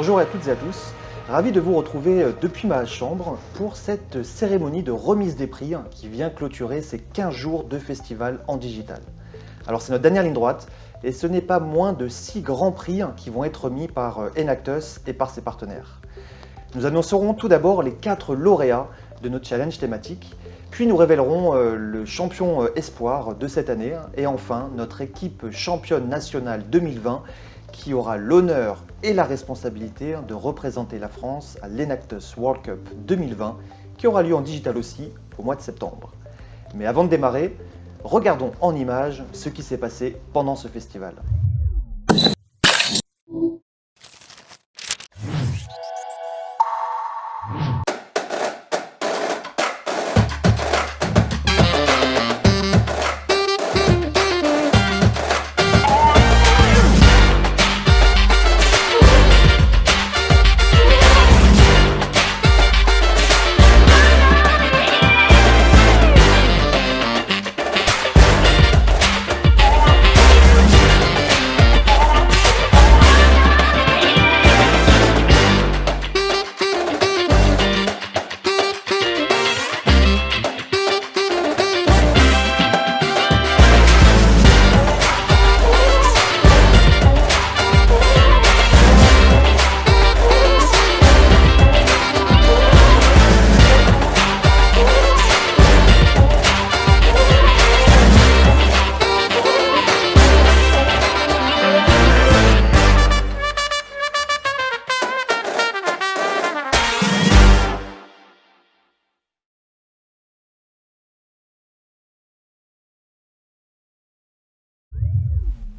Bonjour à toutes et à tous, ravi de vous retrouver depuis ma chambre pour cette cérémonie de remise des prix qui vient clôturer ces 15 jours de festival en digital. Alors c'est notre dernière ligne droite et ce n'est pas moins de 6 grands prix qui vont être remis par Enactus et par ses partenaires. Nous annoncerons tout d'abord les 4 lauréats de notre challenge thématique, puis nous révélerons le champion espoir de cette année et enfin notre équipe championne nationale 2020 qui aura l'honneur et la responsabilité de représenter la France à l'Enactus World Cup 2020 qui aura lieu en digital aussi au mois de septembre. Mais avant de démarrer, regardons en images ce qui s'est passé pendant ce festival.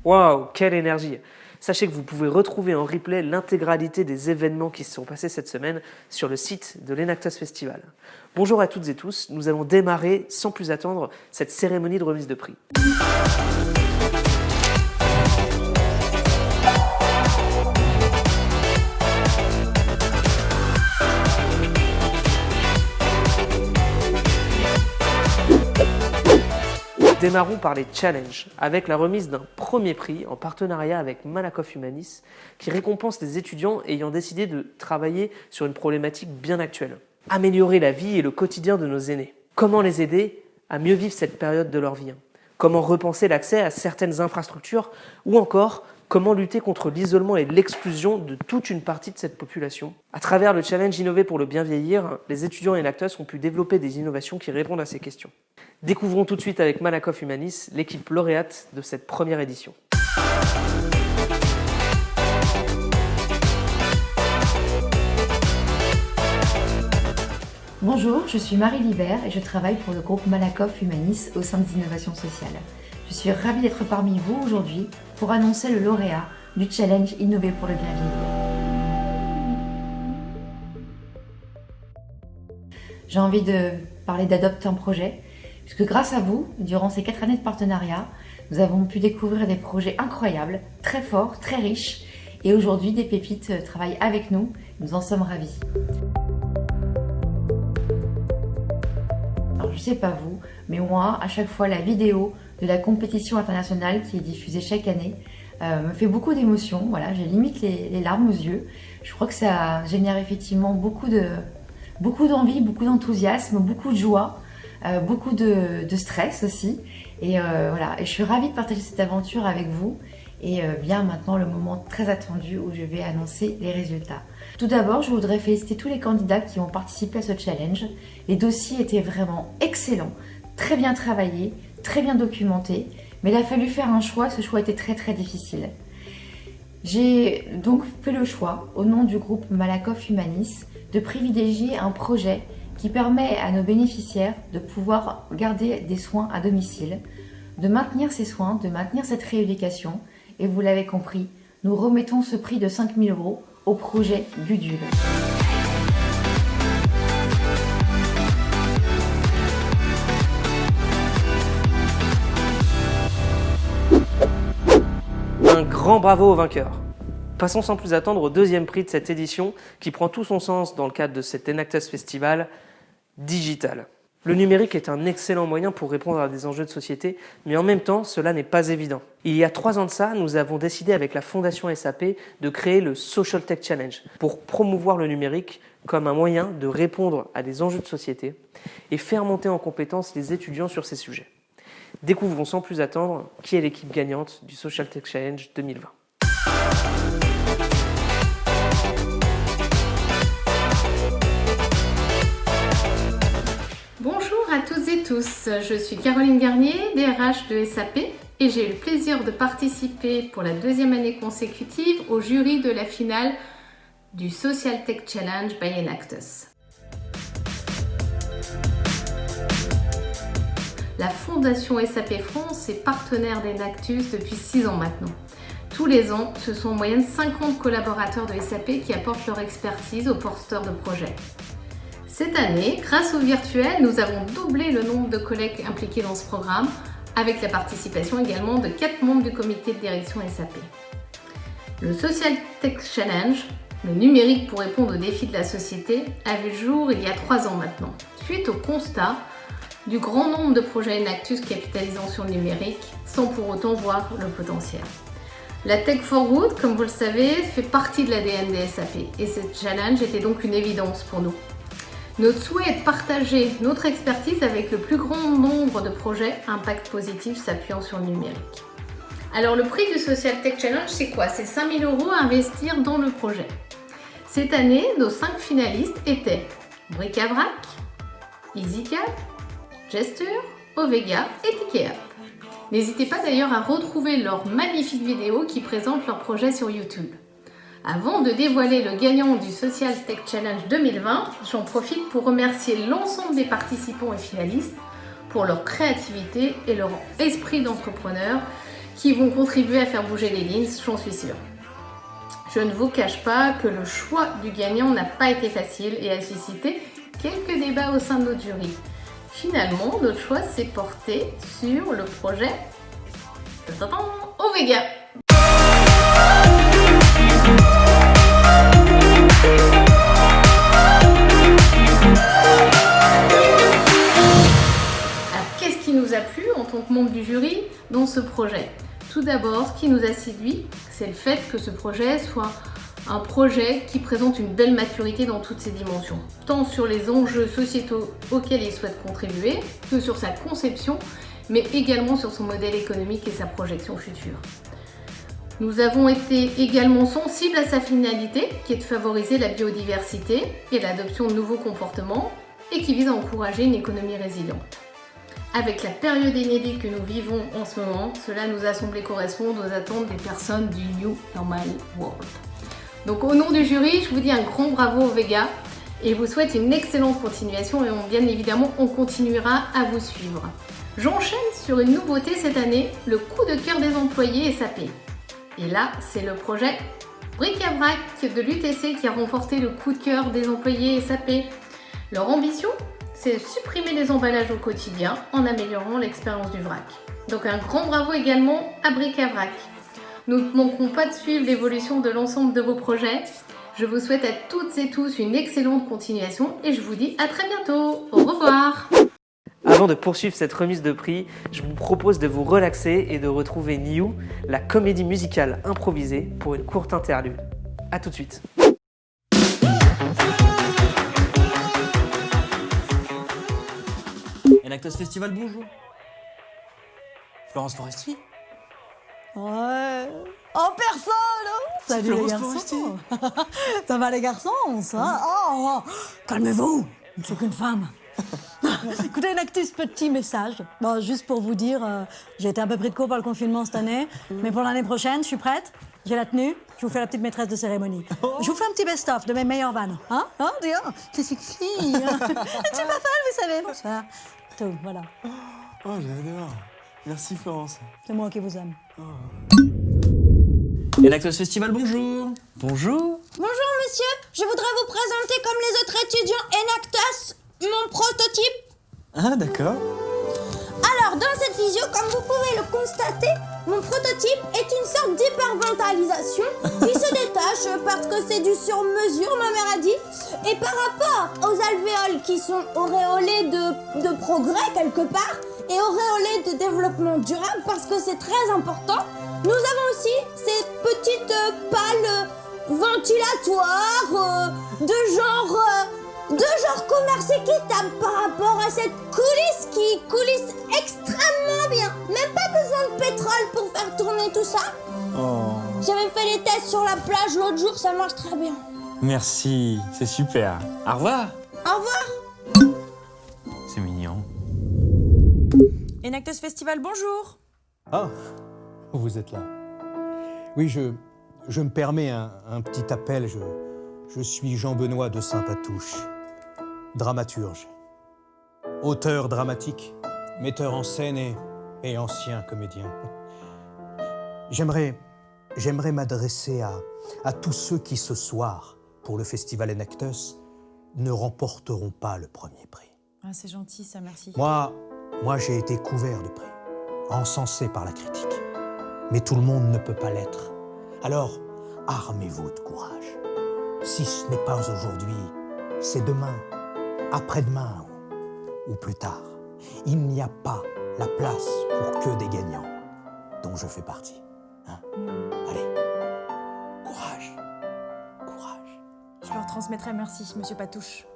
Waouh, quelle énergie! Sachez que vous pouvez retrouver en replay l'intégralité des événements qui se sont passés cette semaine sur le site de l'Enactus Festival. Bonjour à toutes et tous, nous allons démarrer sans plus attendre cette cérémonie de remise de prix. Démarrons par les challenges, avec la remise d'un premier prix en partenariat avec Malakoff Humanis, qui récompense les étudiants ayant décidé de travailler sur une problématique bien actuelle. Améliorer la vie et le quotidien de nos aînés. Comment les aider à mieux vivre cette période de leur vie? Comment repenser l'accès à certaines infrastructures? Ou encore, comment lutter contre l'isolement et l'exclusion de toute une partie de cette population? À travers le challenge Innover pour le bien vieillir, les étudiants Enactus ont pu développer des innovations qui répondent à ces questions. Découvrons tout de suite avec Malakoff Humanis l'équipe lauréate de cette première édition. Bonjour, je suis Marie Libert et je travaille pour le groupe Malakoff Humanis au sein des innovations sociales. Je suis ravie d'être parmi vous aujourd'hui pour annoncer le lauréat du challenge Innover pour le bien vieillir. J'ai envie de parler d'Adopte un projet, puisque grâce à vous, durant ces 4 années de partenariat, nous avons pu découvrir des projets incroyables, très forts, très riches, et aujourd'hui des pépites travaillent avec nous, nous en sommes ravis. Alors je sais pas vous, mais moi, à chaque fois la vidéo de la compétition internationale qui est diffusée chaque année me fait beaucoup d'émotions. Voilà, j'ai limite les larmes aux yeux. Je crois que ça génère effectivement beaucoup d'envie, beaucoup d'enthousiasme, beaucoup de joie, beaucoup de stress aussi. Et voilà, et je suis ravie de partager cette aventure avec vous. Et vient maintenant le moment très attendu où je vais annoncer les résultats. Tout d'abord, je voudrais féliciter tous les candidats qui ont participé à ce challenge. Les dossiers étaient vraiment excellents, très bien travaillés, très bien documentés, mais il a fallu faire un choix, ce choix était très difficile. J'ai donc fait le choix, au nom du groupe Malakoff Humanis, de privilégier un projet qui permet à nos bénéficiaires de pouvoir garder des soins à domicile, de maintenir ces soins, de maintenir cette rééducation. Et vous l'avez compris, nous remettons ce prix de 5 000 € au projet Gudule. Un grand bravo aux vainqueurs. Passons sans plus attendre au deuxième prix de cette édition qui prend tout son sens dans le cadre de cet Enactus Festival digital. Le numérique est un excellent moyen pour répondre à des enjeux de société, mais en même temps, cela n'est pas évident. Il y a 3 ans de ça, nous avons décidé avec la Fondation SAP de créer le Social Tech Challenge pour promouvoir le numérique comme un moyen de répondre à des enjeux de société et faire monter en compétence les étudiants sur ces sujets. Découvrons sans plus attendre qui est l'équipe gagnante du Social Tech Challenge 2020. Bonjour à toutes et tous, je suis Caroline Garnier, DRH de SAP, et j'ai eu le plaisir de participer pour la 2e année consécutive au jury de la finale du Social Tech Challenge by Enactus. La Fondation SAP France est partenaire d'Enactus depuis 6 ans maintenant. Tous les ans, ce sont en moyenne 50 collaborateurs de SAP qui apportent leur expertise aux porteurs de projets. Cette année, grâce au virtuel, nous avons doublé le nombre de collègues impliqués dans ce programme, avec la participation également de 4 membres du comité de direction SAP. Le Social Tech Challenge, le numérique pour répondre aux défis de la société, a vu le jour il y a 3 ans maintenant, suite au constat du grand nombre de projets Enactus capitalisant sur le numérique, sans pour autant voir le potentiel. La Tech for Good, comme vous le savez, fait partie de l'ADN des SAP, et ce challenge était donc une évidence pour nous. Notre souhait est de partager notre expertise avec le plus grand nombre de projets à impact positif s'appuyant sur le numérique. Alors le prix du Social Tech Challenge, c'est quoi? C'est 5 000 € à investir dans le projet. Cette année, nos 5 finalistes étaient Bric-à-Brac, EasyCap, Gesture, Ovega et TicketUp. N'hésitez pas d'ailleurs à retrouver leurs magnifiques vidéos qui présentent leurs projets sur YouTube. Avant de dévoiler le gagnant du Social Tech Challenge 2020, j'en profite pour remercier l'ensemble des participants et finalistes pour leur créativité et leur esprit d'entrepreneur qui vont contribuer à faire bouger les lignes, j'en suis sûre. Je ne vous cache pas que le choix du gagnant n'a pas été facile et a suscité quelques débats au sein de notre jury. Finalement, notre choix s'est porté sur le projet Ovega. Nous a plu en tant que membre du jury dans ce projet. Tout d'abord, ce qui nous a séduit, c'est le fait que ce projet soit un projet qui présente une belle maturité dans toutes ses dimensions, tant sur les enjeux sociétaux auxquels il souhaite contribuer, que sur sa conception, mais également sur son modèle économique et sa projection future. Nous avons été également sensibles à sa finalité, qui est de favoriser la biodiversité et l'adoption de nouveaux comportements, et qui vise à encourager une économie résiliente. Avec la période inédite que nous vivons en ce moment, cela nous a semblé correspondre aux attentes des personnes du New Normal World. Donc au nom du jury, je vous dis un grand bravo Ovega et je vous souhaite une excellente continuation et bien évidemment on continuera à vous suivre. J'enchaîne sur une nouveauté cette année, le coup de cœur des employés SAP. Et là, c'est le projet Bric-à-Brac de l'UTC qui a remporté le coup de cœur des employés SAP. Leur ambition, c'est de supprimer les emballages au quotidien en améliorant l'expérience du vrac. Donc un grand bravo également à Bric-à-Brac. Nous ne manquerons pas de suivre l'évolution de l'ensemble de vos projets. Je vous souhaite à toutes et tous une excellente continuation et je vous dis à très bientôt. Au revoir. Avant de poursuivre cette remise de prix, je vous propose de vous relaxer et de retrouver New, la comédie musicale improvisée, pour une courte interlude. A tout de suite. Enactus Festival, bonjour. Florence Foresti. Ouais. En personne. Salut les Florence garçons. Ça va les garçons, ça? Oh, calmez-vous. Je ne suis qu'une femme. Écoutez, Enactus, petit message. Bon, juste pour vous dire, j'ai été un peu pris de court par le confinement cette année, mais pour l'année prochaine, je suis prête. J'ai la tenue. Je vous fais la petite maîtresse de cérémonie. Je vous fais un petit best-of de mes meilleures vannes. Hein? Hein, dis, oh, c'est sexy. Je suis pas folle, vous savez. Bonsoir. Tout, voilà. Oh, j'adore. Merci Florence. C'est moi qui vous aime. Enactus Festival, bonjour. Bonjour. Bonjour monsieur, je voudrais vous présenter comme les autres étudiants Enactus, mon prototype. Ah, d'accord. Alors dans cette visio, comme vous pouvez le constater, Mon prototype est une sorte d'hyperventilation qui se détache parce que c'est du sur-mesure, ma mère a dit. Et par rapport aux alvéoles qui sont auréolées de progrès quelque part et auréolées de développement durable parce que c'est très important, nous avons aussi ces petites pales ventilatoires de genre commerce équitable par rapport à cette coulisse qui coulisse extrêmement bien. Même pas besoin de pétrole pour faire tourner tout ça. Oh. J'avais fait les tests sur la plage l'autre jour, ça marche très bien. Merci, c'est super. Au revoir. Au revoir. C'est mignon. Enactus Festival, bonjour. Ah, vous êtes là. Oui, je me permets un petit appel. Je suis Jean-Benoît de Saint-Patouche, dramaturge, auteur dramatique, metteur en scène et ancien comédien. J'aimerais m'adresser à tous ceux qui, ce soir, pour le festival Enactus, ne remporteront pas le premier prix. Ah, c'est gentil, ça, merci. Moi, j'ai été couvert de prix, encensé par la critique. Mais tout le monde ne peut pas l'être. Alors, armez-vous de courage. Si ce n'est pas aujourd'hui, c'est demain, après-demain ou plus tard. Il n'y a pas la place pour que des gagnants, dont je fais partie. Hein? Allez, courage, courage. Je leur transmettrai, merci, monsieur Patouche.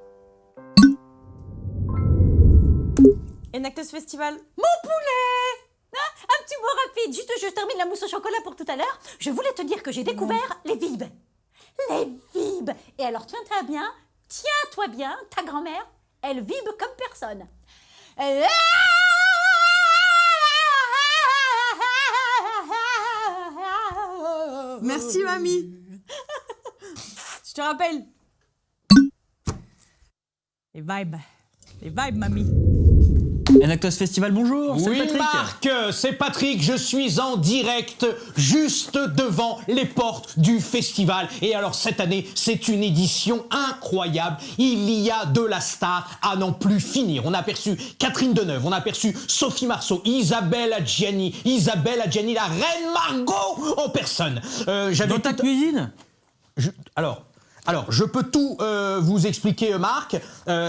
Enactus Festival. Mon poulet! Un petit mot rapide, juste je termine la mousse au chocolat pour tout à l'heure. Je voulais te dire que j'ai découvert les vibes. Les vibes. Et alors tiens-toi bien, ta grand-mère, elle vibre comme personne. Merci, mamie. Je te rappelle. Les vibes, mamie. Enactus Festival, bonjour. Oui, c'est Patrick. Marc, c'est Patrick, je suis en direct juste devant les portes du festival. Et alors cette année, c'est une édition incroyable. Il y a de la star à n'en plus finir. On a aperçu Catherine Deneuve, on a aperçu Sophie Marceau, Isabelle Adjani, la reine Margot en personne. Dans ta cuisine. Alors, je peux tout vous expliquer, Marc.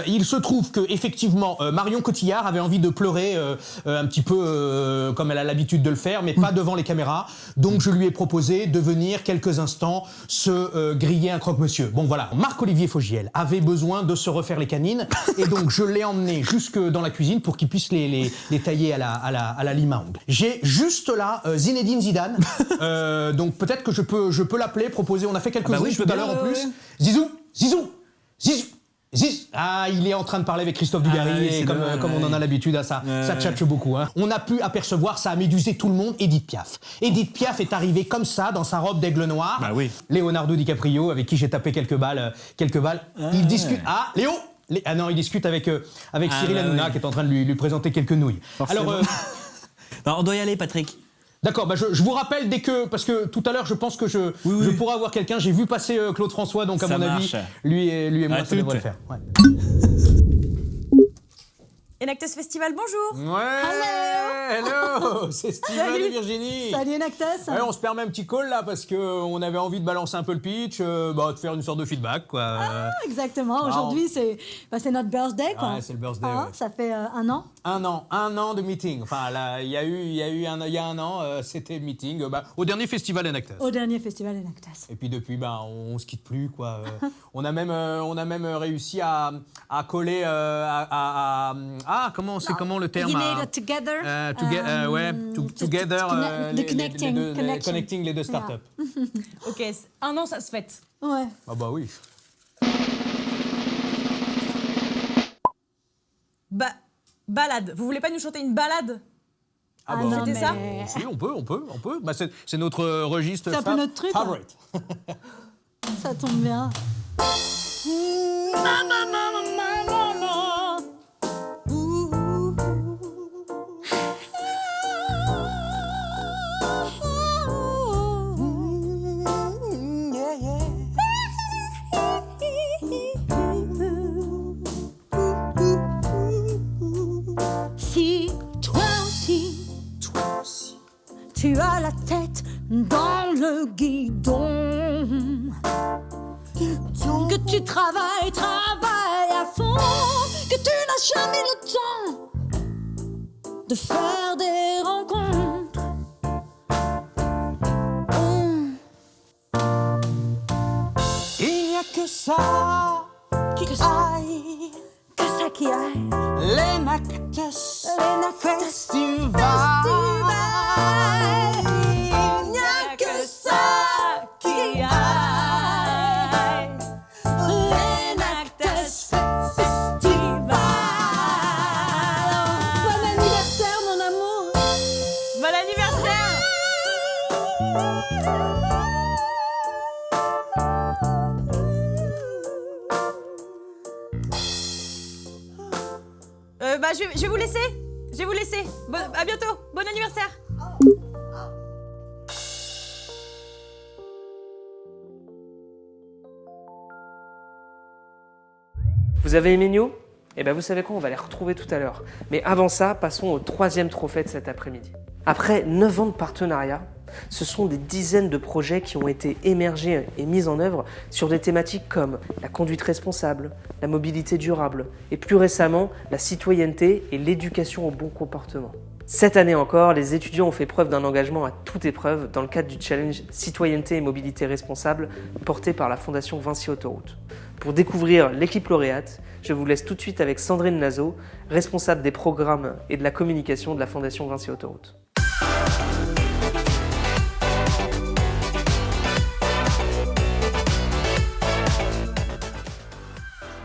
Il se trouve que effectivement, Marion Cotillard avait envie de pleurer un petit peu comme elle a l'habitude de le faire, mais pas devant les caméras. Donc, je lui ai proposé de venir quelques instants se griller un croque-monsieur. Bon, voilà. Marc-Olivier Fogiel avait besoin de se refaire les canines, et donc je l'ai emmené jusque dans la cuisine pour qu'il puisse les tailler à la lime à ongles. J'ai juste là Zinedine Zidane. Donc, peut-être que je peux l'appeler, proposer. On a fait quelques jours tout à l'heure en plus. Zizou. Ah, il est en train de parler avec Christophe Dugarry, et comme on en a l'habitude, ça tchatche beaucoup. Hein. On a pu apercevoir, ça a médusé tout le monde, Edith Piaf. Edith Piaf est arrivée comme ça, dans sa robe d'aigle noir. Bah oui. Leonardo DiCaprio, avec qui j'ai tapé quelques balles. Il discute... Ah, Léo non, il discute avec Cyril Hanouna, qui est en train de lui présenter quelques nouilles. Forcément. Alors, on doit y aller, Patrick. D'accord, je vous rappelle dès que... Parce que tout à l'heure, je pense que je pourrais avoir quelqu'un. J'ai vu passer Claude François, donc à mon avis, lui et moi, ça devrait le faire. Ouais. Enactus Festival, bonjour. Ouais. Hello. C'est Steven et Virginie. Salut Enactus. Ouais, on se permet un petit call là parce qu'on avait envie de balancer un peu le pitch, de faire une sorte de feedback, quoi. Ah, exactement. Aujourd'hui, c'est notre birthday, quoi. Ouais, c'est le birthday. Ah, ouais. ça fait un an. Un an de meeting. Enfin, là, il y a un an, c'était meeting au dernier festival Enactus. Au dernier festival Enactus. Et puis depuis, on se quitte plus, quoi. On a même réussi à coller comment le terme? Together. Together. Connecting les deux startups. Ok, un an, ça se fête. Ouais. Ah bah oui. Balade. Vous voulez pas nous chanter une balade? Ah non, c'était ça? Si, on peut. Bah, c'est notre registre. C'est un peu notre truc, hein. Favorite. Ça tombe bien. Si toi aussi, tu as dans le guidon. Que tu travailles à fond, que tu n'as jamais le temps de faire des rencontres. Il n'y a que ça qui aille, l'Enactus Festival. Il n'y a que ça qui aille, l'Enactus Festival. Bon anniversaire, mon amour. Bon anniversaire! Je vais vous laisser. Je vais vous laisser. À bientôt. Bon anniversaire. Vous avez aimé Nio ? Eh bien vous savez quoi, on va les retrouver tout à l'heure. Mais avant ça, passons au 3e trophée de cet après-midi. Après 9 ans de partenariat, ce sont des dizaines de projets qui ont été émergés et mis en œuvre sur des thématiques comme la conduite responsable, la mobilité durable et plus récemment la citoyenneté et l'éducation au bon comportement. Cette année encore, les étudiants ont fait preuve d'un engagement à toute épreuve dans le cadre du challenge Citoyenneté et mobilité responsable porté par la Fondation Vinci Autoroute. Pour découvrir l'équipe lauréate, je vous laisse tout de suite avec Sandrine Nazo, responsable des programmes et de la communication de la Fondation Vinci Autoroute.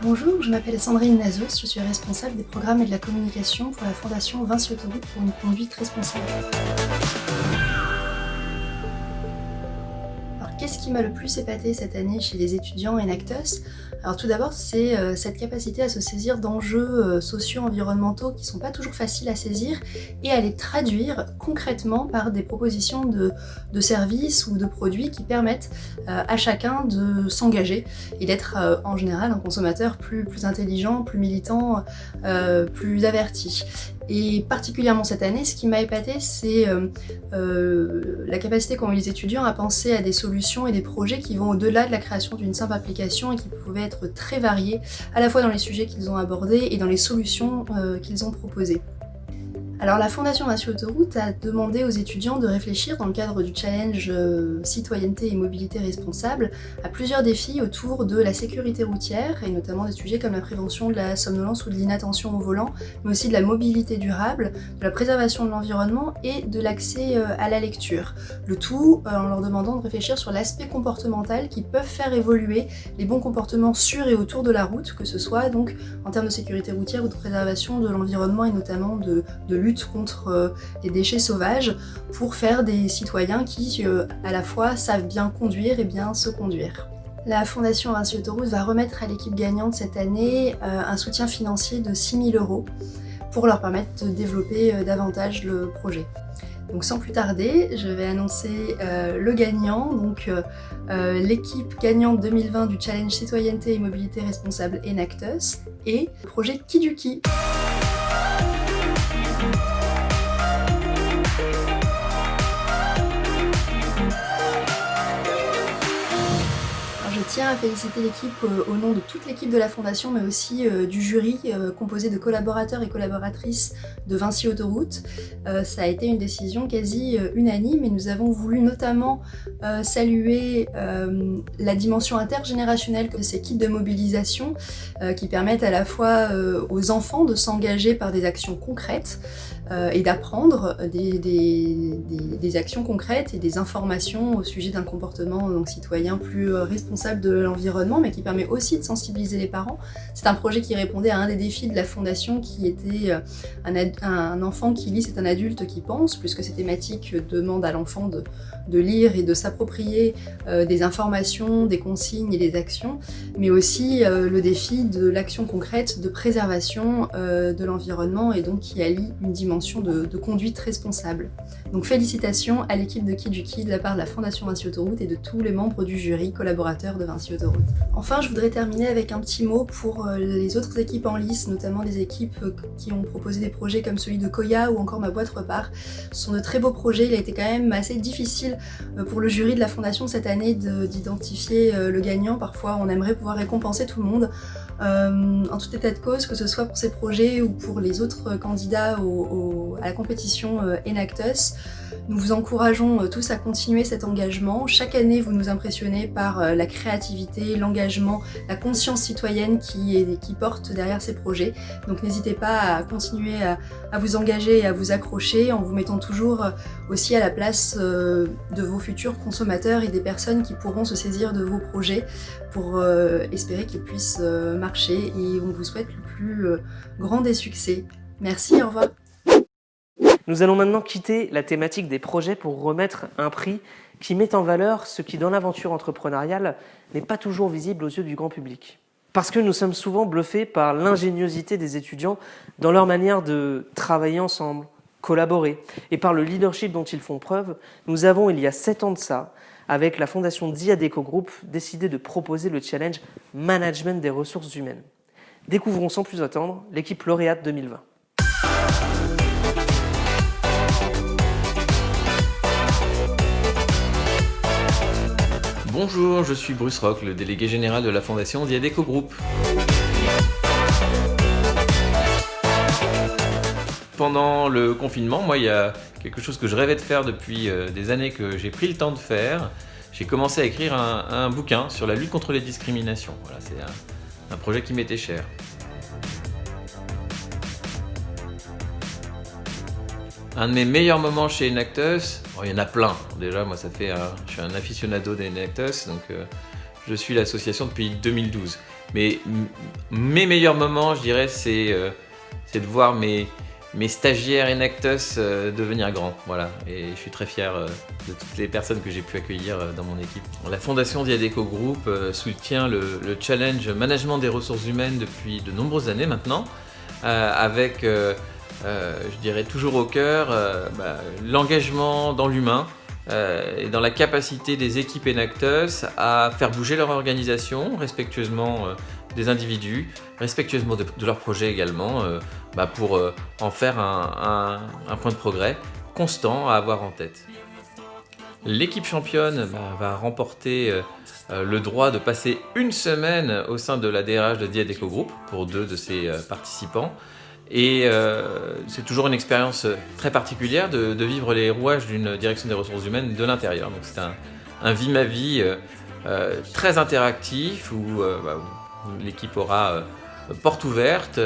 Bonjour, je m'appelle Sandrine Nazos, je suis responsable des programmes et de la communication pour la Fondation Vinci Autoroute pour une conduite responsable. Alors, qu'est-ce qui m'a le plus épaté cette année chez les étudiants Enactus ? Alors tout d'abord, c'est cette capacité à se saisir d'enjeux socio-environnementaux qui ne sont pas toujours faciles à saisir et à les traduire concrètement par des propositions de services ou de produits qui permettent à chacun de s'engager et d'être en général un consommateur plus intelligent, plus militant, plus averti. Et particulièrement cette année, ce qui m'a épaté, c'est la capacité qu'ont eu les étudiants à penser à des solutions et des projets qui vont au-delà de la création d'une simple application et qui pouvaient être très variés, à la fois dans les sujets qu'ils ont abordés et dans les solutions qu'ils ont proposées. Alors la Fondation Vinci Autoroute a demandé aux étudiants de réfléchir dans le cadre du challenge Citoyenneté et mobilité responsable à plusieurs défis autour de la sécurité routière et notamment des sujets comme la prévention de la somnolence ou de l'inattention au volant, mais aussi de la mobilité durable, de la préservation de l'environnement et de l'accès à la lecture. Le tout en leur demandant de réfléchir sur l'aspect comportemental qui peuvent faire évoluer les bons comportements sur et autour de la route, que ce soit donc en termes de sécurité routière ou de préservation de l'environnement et notamment de lutte contre les déchets sauvages pour faire des citoyens qui à la fois savent bien conduire et bien se conduire. La Fondation Vinci Autoroute va remettre à l'équipe gagnante cette année un soutien financier de 6 000 € pour leur permettre de développer davantage le projet. Donc sans plus tarder, je vais annoncer le gagnant, donc l'équipe gagnante 2020 du challenge Citoyenneté et mobilité responsable Enactus et le projet Kiduki. Je tiens à féliciter l'équipe au nom de toute l'équipe de la Fondation, mais aussi du jury composé de collaborateurs et collaboratrices de Vinci Autoroute. Ça a été une décision quasi unanime et nous avons voulu notamment saluer la dimension intergénérationnelle de ces kits de mobilisation qui permettent à la fois aux enfants de s'engager par des actions concrètes et d'apprendre des actions concrètes et des informations au sujet d'un comportement donc, citoyen plus responsable de l'environnement, mais qui permet aussi de sensibiliser les parents. C'est un projet qui répondait à un des défis de la Fondation qui était un enfant qui lit, c'est un adulte qui pense, puisque ces thématiques demandent à l'enfant de lire et de s'approprier des informations, des consignes et des actions, mais aussi le défi de l'action concrète de préservation de l'environnement et donc qui allie une dimension de conduite responsable. Donc félicitations à l'équipe de Kiduki de la part de la Fondation Vinci Autoroute et de tous les membres du jury collaborateurs de Vinci Autoroute. Enfin, je voudrais terminer avec un petit mot pour les autres équipes en lice, notamment les équipes qui ont proposé des projets comme celui de Koya ou encore Ma Boîte Repart. Ce sont de très beaux projets, il a été quand même assez difficile difficile pour le jury de la Fondation cette année d'identifier le gagnant. Parfois, on aimerait pouvoir récompenser tout le monde. En tout état de cause, que ce soit pour ces projets ou pour les autres candidats à la compétition Enactus, nous vous encourageons tous à continuer cet engagement. Chaque année, vous nous impressionnez par la créativité, l'engagement, la conscience citoyenne qui porte derrière ces projets. Donc n'hésitez pas à continuer à vous engager et à vous accrocher en vous mettant toujours aussi à la place de vos futurs consommateurs et des personnes qui pourront se saisir de vos projets pour espérer qu'ils puissent marcher, et on vous souhaite le plus grand des succès. Merci, au revoir. Nous allons maintenant quitter la thématique des projets pour remettre un prix qui met en valeur ce qui, dans l'aventure entrepreneuriale, n'est pas toujours visible aux yeux du grand public. Parce que nous sommes souvent bluffés par l'ingéniosité des étudiants dans leur manière de travailler ensemble, collaborer, et par le leadership dont ils font preuve, nous avons, il y a 7 ans de ça, avec la fondation Diadeco Group, décidé de proposer le challenge Management des ressources humaines. Découvrons sans plus attendre l'équipe lauréate 2020. Bonjour, je suis Bruce Rock, le délégué général de la fondation Diadeco Group. Pendant le confinement, moi, il y a quelque chose que je rêvais de faire depuis des années que j'ai pris le temps de faire. J'ai commencé à écrire un bouquin sur la lutte contre les discriminations. Voilà, c'est un projet qui m'était cher. Un de mes meilleurs moments chez Enactus, il y en a plein. Déjà, moi, je suis un aficionado d'Enactus, donc je suis l'association depuis 2012. Mais mes meilleurs moments, je dirais, c'est de voir mes stagiaires Enactus devenir grands. Voilà. Et je suis très fier de toutes les personnes que j'ai pu accueillir dans mon équipe. La fondation Diadeco Group soutient le challenge management des ressources humaines depuis de nombreuses années maintenant, avec je dirais toujours au cœur l'engagement dans l'humain et dans la capacité des équipes Enactus à faire bouger leur organisation respectueusement des individus, respectueusement de leurs projets également, pour en faire un point de progrès constant à avoir en tête. L'équipe championne va remporter le droit de passer une semaine au sein de la DRH de Diadeco Group pour 2 de ses participants. Et c'est toujours une expérience très particulière de vivre les rouages d'une direction des ressources humaines de l'intérieur. Donc c'est un vie ma vie très interactif où l'équipe aura porte ouverte,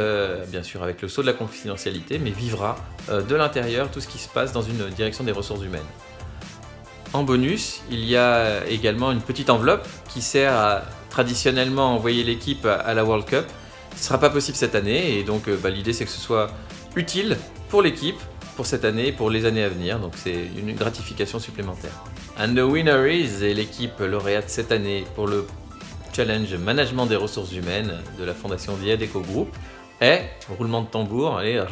bien sûr avec le sceau de la confidentialité, mais vivra de l'intérieur tout ce qui se passe dans une direction des ressources humaines. En bonus, il y a également une petite enveloppe qui sert à traditionnellement envoyer l'équipe à la World Cup. Ce ne sera pas possible cette année, et donc l'idée c'est que ce soit utile pour l'équipe, pour cette année et pour les années à venir, donc c'est une gratification supplémentaire. And the winner is, et l'équipe lauréate cette année pour le challenge management des ressources humaines de la fondation Diadeco Group est, roulement de tambour, allez,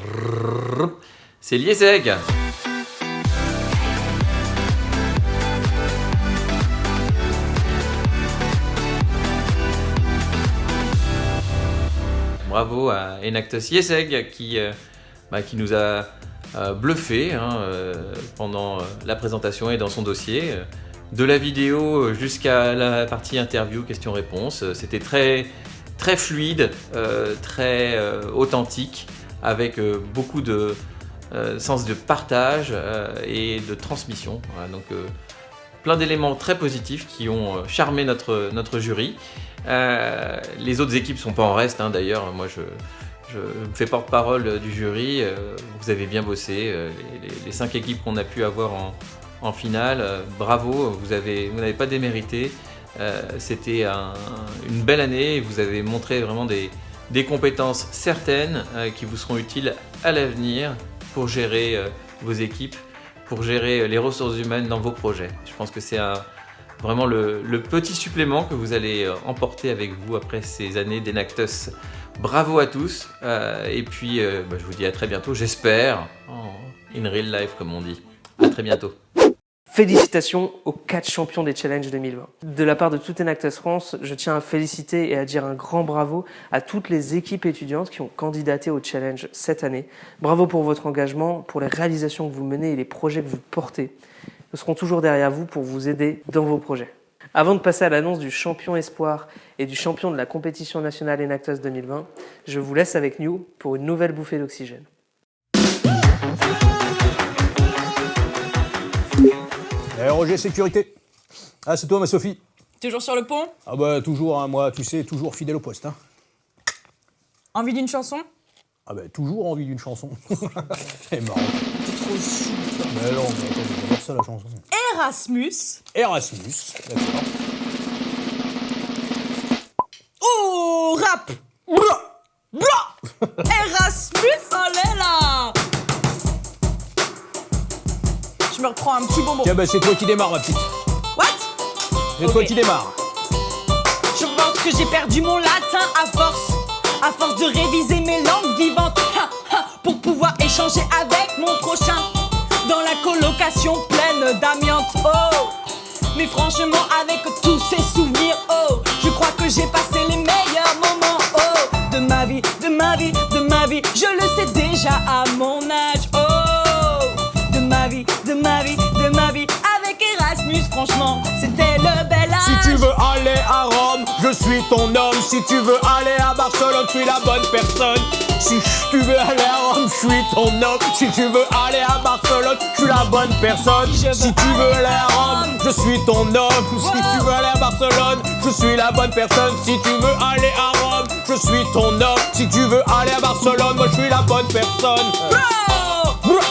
c'est l'IESEG. Bravo à Enactus IESEG qui nous a bluffé pendant la présentation et dans son dossier. De la vidéo jusqu'à la partie interview, questions-réponses, c'était très, très fluide, très authentique, avec beaucoup de sens de partage et de transmission. Voilà, donc plein d'éléments très positifs qui ont charmé notre jury. Les autres équipes ne sont pas en reste, d'ailleurs. Moi, je me fais porte-parole du jury. Vous avez bien bossé. Les 5 équipes qu'on a pu avoir en finale, bravo, vous n'avez pas démérité. C'était une belle année et vous avez montré vraiment des compétences certaines qui vous seront utiles à l'avenir pour gérer vos équipes, pour gérer les ressources humaines dans vos projets. Je pense que c'est vraiment le petit supplément que vous allez emporter avec vous après ces années d'Enactus. Bravo à tous et puis je vous dis à très bientôt, j'espère, in real life comme on dit. À très bientôt. Félicitations aux 4 champions des Challenges 2020. De la part de toute Enactus France, je tiens à féliciter et à dire un grand bravo à toutes les équipes étudiantes qui ont candidaté au Challenge cette année. Bravo pour votre engagement, pour les réalisations que vous menez et les projets que vous portez. Nous serons toujours derrière vous pour vous aider dans vos projets. Avant de passer à l'annonce du champion espoir et du champion de la compétition nationale Enactus 2020, je vous laisse avec New pour une nouvelle bouffée d'oxygène. Roger, sécurité. Ah, c'est toi, ma Sophie. Toujours sur le pont? Ah bah toujours, hein, moi, tu sais, toujours fidèle au poste. Hein. Envie d'une chanson? Ah bah toujours envie d'une chanson. C'est marrant. C'est trop chou. Mais non, mais attends, j'adore ça, la chanson. Erasmus. Erasmus, d'accord. Oh, rap. Erasmus, allez là. Je me reprends un petit bonbon. Tiens, bah c'est toi qui démarre, ma petite. What? C'est toi qui démarre. Je pense que j'ai perdu mon latin à force de réviser mes langues vivantes, pour pouvoir échanger avec mon prochain dans la colocation pleine d'amiante. Oh, mais franchement, avec tous ces souvenirs, oh, je crois que j'ai passé les meilleurs moments, oh, de ma vie, de ma vie, de ma vie. Je le sais déjà à mon âge, oh, de ma vie, de ma vie, de ma vie. Avec Erasmus, franchement, c'était le bel âge. Si tu veux aller à Rome, je suis ton homme. Si tu veux aller à Barcelone, je suis la bonne personne. Si tu veux aller à Rome, je suis ton homme. Si tu veux aller à Barcelone, je suis la bonne personne. Si tu veux aller à Rome, je suis ton homme. Si tu veux aller à Barcelone, je suis la bonne personne. Si tu veux aller à Rome, je suis ton homme. Si tu veux aller à Barcelone, moi je suis la bonne personne.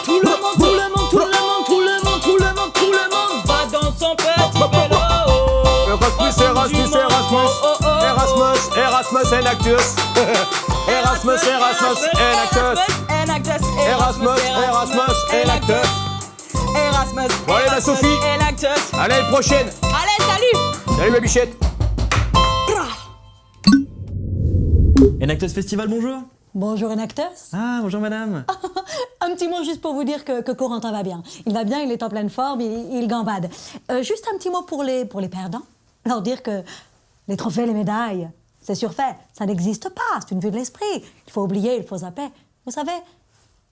Tout le monde, tout le monde, tout le monde, tout le monde, tout le monde, tout le monde va dans son petit vélo. Erasmus, Erasmus, Erasmus, Erasmus, Erasmus, Enactus. Erasmus, Erasmus, Enactus. Erasmus, Erasmus, Enactus. Erasmus. Bon allez, ma Sophie. Enactus. Allez, une prochaine. Allez, salut. Salut, ma bichette. Enactus Festival, bonjour. Bonjour Enactus. Ah, bonjour madame. Un petit mot juste pour vous dire que Corentin va bien. Il va bien, il est en pleine forme, il gambade. Juste un petit mot pour les perdants. Leur dire que les trophées, les médailles, c'est surfait. Ça n'existe pas, c'est une vue de l'esprit. Il faut oublier, il faut zapper. Vous savez,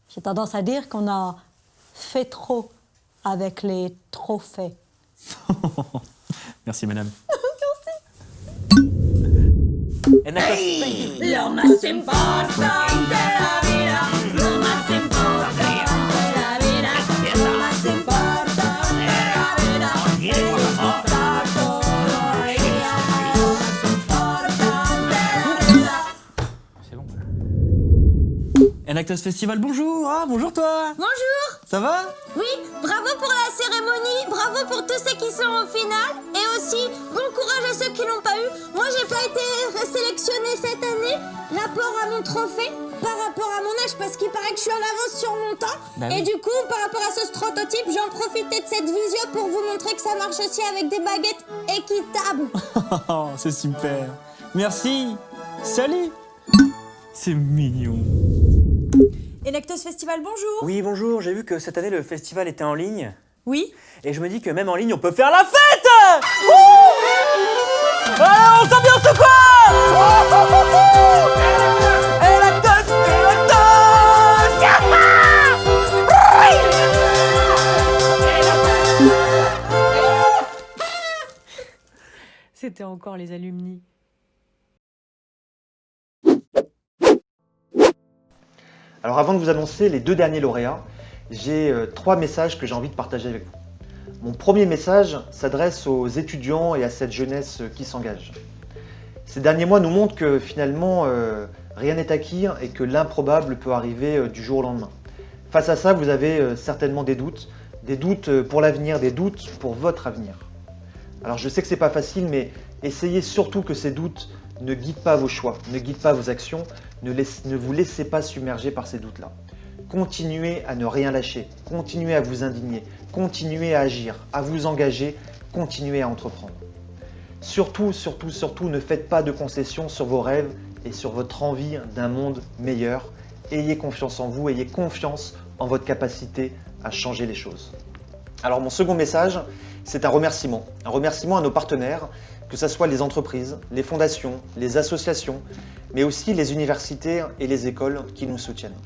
j'ai tendance à dire qu'on a fait trop avec les trophées. Merci madame. Hey, lo más importante de la vida, lo más importante de la vida, lo más importante de la vida, es estar todo el día, lo más importante de la vida. C'est bon. Enactus Festival, bonjour. Ah, bonjour toi. Bonjour. Ça va? Oui, bravo pour la cérémonie, bravo pour tous ceux qui sont en finale et aussi bon courage à ceux qui l'ont pas eu. Moi, j'ai pas été sélectionnée cette année, rapport à mon trophée, par rapport à mon âge, parce qu'il paraît que je suis en avance sur mon temps. Bah et oui. du coup, par rapport à ce prototype, j'en profitais de cette visio pour vous montrer que ça marche aussi avec des baguettes équitables. C'est super. Merci. Salut. C'est mignon. Enactus Festival, bonjour. Oui, bonjour, j'ai vu que cette année le festival était en ligne. Oui. Et je me dis que même en ligne, on peut faire la fête. Wouh! Allez, on s'ambiance ou quoi? Enactus, C'était encore les alumni. Alors avant de vous annoncer les 2 derniers lauréats, j'ai 3 messages que j'ai envie de partager avec vous. Mon premier message s'adresse aux étudiants et à cette jeunesse qui s'engage. Ces derniers mois nous montrent que finalement rien n'est acquis et que l'improbable peut arriver du jour au lendemain. Face à ça, vous avez certainement des doutes pour l'avenir, des doutes pour votre avenir. Alors je sais que c'est pas facile, mais essayez surtout que ces doutes ne guident pas vos choix, ne guident pas vos actions, ne vous laissez pas submerger par ces doutes-là. Continuez à ne rien lâcher, continuez à vous indigner, continuez à agir, à vous engager, continuez à entreprendre. Surtout, surtout, surtout, ne faites pas de concessions sur vos rêves et sur votre envie d'un monde meilleur. Ayez confiance en vous, ayez confiance en votre capacité à changer les choses. Alors mon second message, c'est un remerciement à nos partenaires, que ce soit les entreprises, les fondations, les associations, mais aussi les universités et les écoles qui nous soutiennent.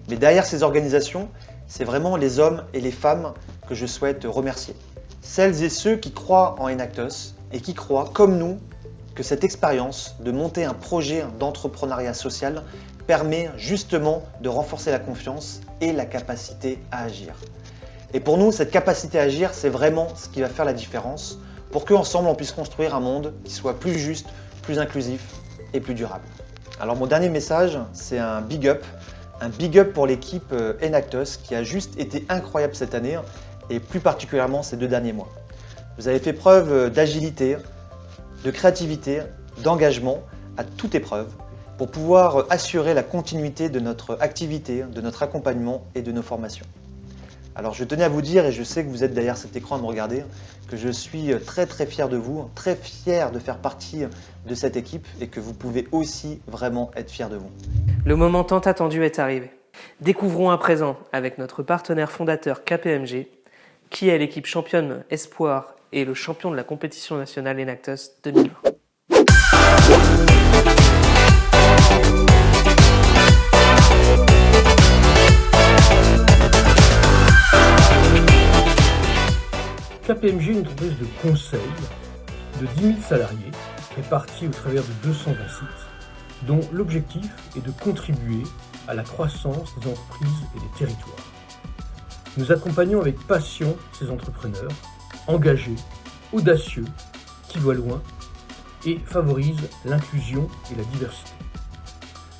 Mais derrière ces organisations, c'est vraiment les hommes et les femmes que je souhaite remercier. Celles et ceux qui croient en Enactus et qui croient, comme nous, que cette expérience de monter un projet d'entrepreneuriat social permet justement de renforcer la confiance et la capacité à agir. Et pour nous, cette capacité à agir, c'est vraiment ce qui va faire la différence pour qu'ensemble, on puisse construire un monde qui soit plus juste, plus inclusif et plus durable. Alors mon dernier message, c'est un big up pour l'équipe Enactus qui a juste été incroyable cette année et plus particulièrement ces 2 derniers mois. Vous avez fait preuve d'agilité, de créativité, d'engagement à toute épreuve pour pouvoir assurer la continuité de notre activité, de notre accompagnement et de nos formations. Alors je tenais à vous dire, et je sais que vous êtes derrière cet écran à me regarder, que je suis très fier de vous, très fier de faire partie de cette équipe et que vous pouvez aussi vraiment être fier de vous. Le moment tant attendu est arrivé. Découvrons à présent, avec notre partenaire fondateur KPMG, qui est l'équipe championne Espoir et le champion de la compétition nationale Enactus 2020. KPMG est une entreprise de conseil de 10 000 salariés répartis au travers de 220 sites, dont l'objectif est de contribuer à la croissance des entreprises et des territoires. Nous accompagnons avec passion ces entrepreneurs, engagés, audacieux, qui voient loin et favorisent l'inclusion et la diversité.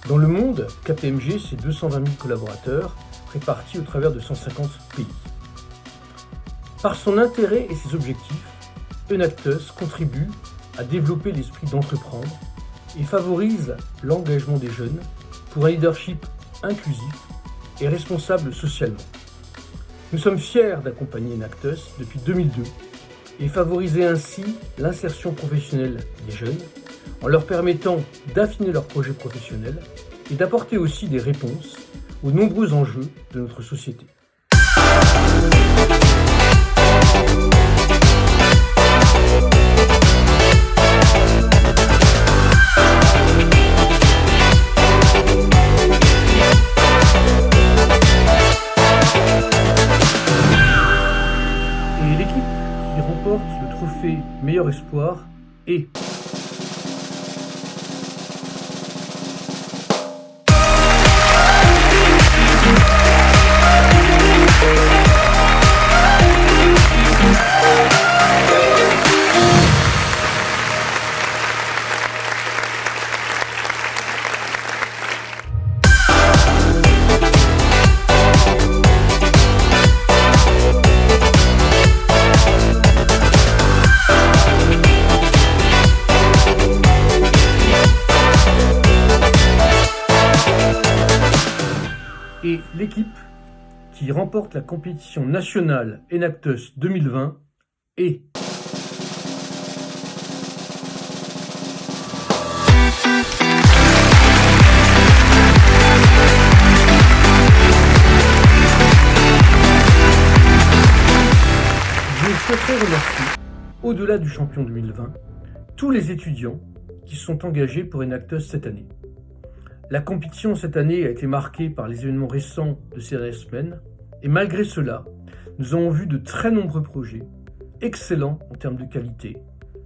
Dans le monde, KPMG, c'est 220 000 collaborateurs répartis au travers de 150 pays. Par son intérêt et ses objectifs, Enactus contribue à développer l'esprit d'entreprendre et favorise l'engagement des jeunes pour un leadership inclusif et responsable socialement. Nous sommes fiers d'accompagner Enactus depuis 2002 et favoriser ainsi l'insertion professionnelle des jeunes en leur permettant d'affiner leurs projets professionnels et d'apporter aussi des réponses aux nombreux enjeux de notre société. Et l'équipe qui remporte le trophée Meilleur Espoir est... Et l'équipe qui remporte la compétition nationale Enactus 2020 est... Je souhaiterais remercier, au-delà du champion 2020, tous les étudiants qui sont engagés pour Enactus cette année. La compétition cette année a été marquée par les événements récents de ces dernières semaines, et malgré cela, nous avons vu de très nombreux projets, excellents en termes de qualité,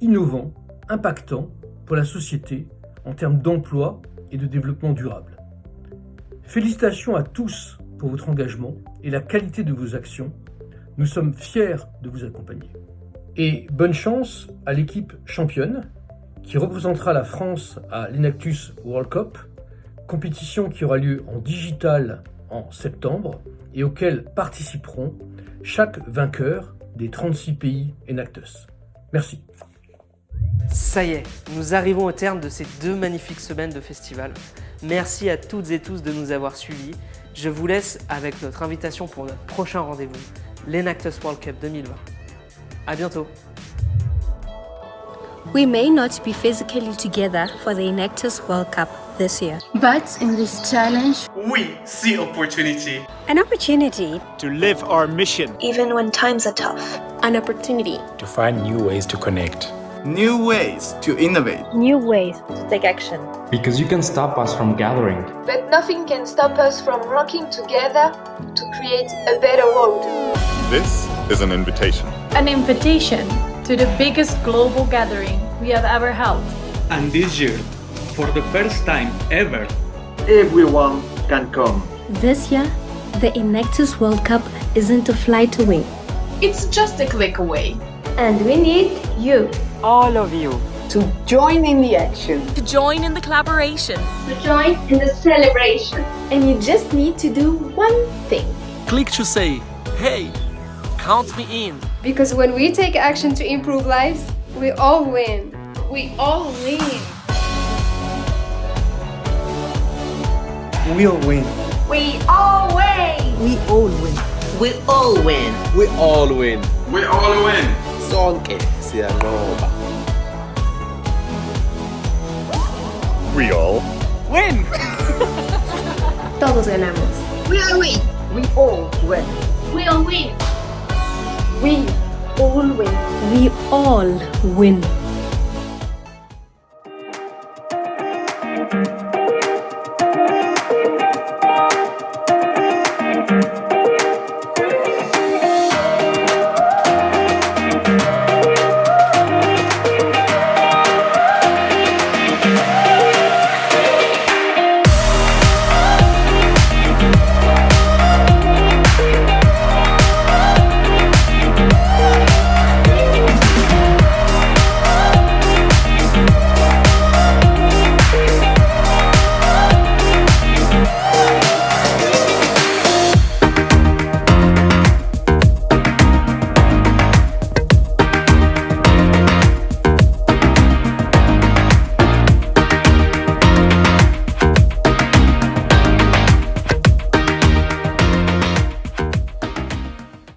innovants, impactants pour la société en termes d'emploi et de développement durable. Félicitations à tous pour votre engagement et la qualité de vos actions. Nous sommes fiers de vous accompagner. Et bonne chance à l'équipe championne qui représentera la France à l'Enactus World Cup, compétition qui aura lieu en digital en septembre et auquel participeront chaque vainqueur des 36 pays Enactus. Merci. Ça y est, nous arrivons au terme de ces 2 magnifiques semaines de festival. Merci à toutes et tous de nous avoir suivis. Je vous laisse avec notre invitation pour notre prochain rendez-vous, l'Enactus World Cup 2020. À bientôt. We may not be physically together for the Enactus World Cup this year. But in this challenge, we see opportunity. An opportunity to live our mission. Even when times are tough. An opportunity to find new ways to connect. new ways to innovate. New ways to take action. Because you can stop us from gathering. But nothing can stop us from working together to create a better world. This is an invitation. An invitation to the biggest global gathering we have ever held. And this year, for the first time ever, everyone can come. This year, the Enactus World Cup isn't a flight away. It's just a click away. And we need you. All of you. To join in the action. To join in the collaboration. To join in the celebration. And you just need to do one thing. Click to say, hey, count me in. Because when we take action to improve lives, we all win. We all win. We'll win. We all win. We all win. We all win. we all win. We all win. Sonke siyaloba. We all win. Todos ganamos. We all win. We all win. We all win. We all win. We all win.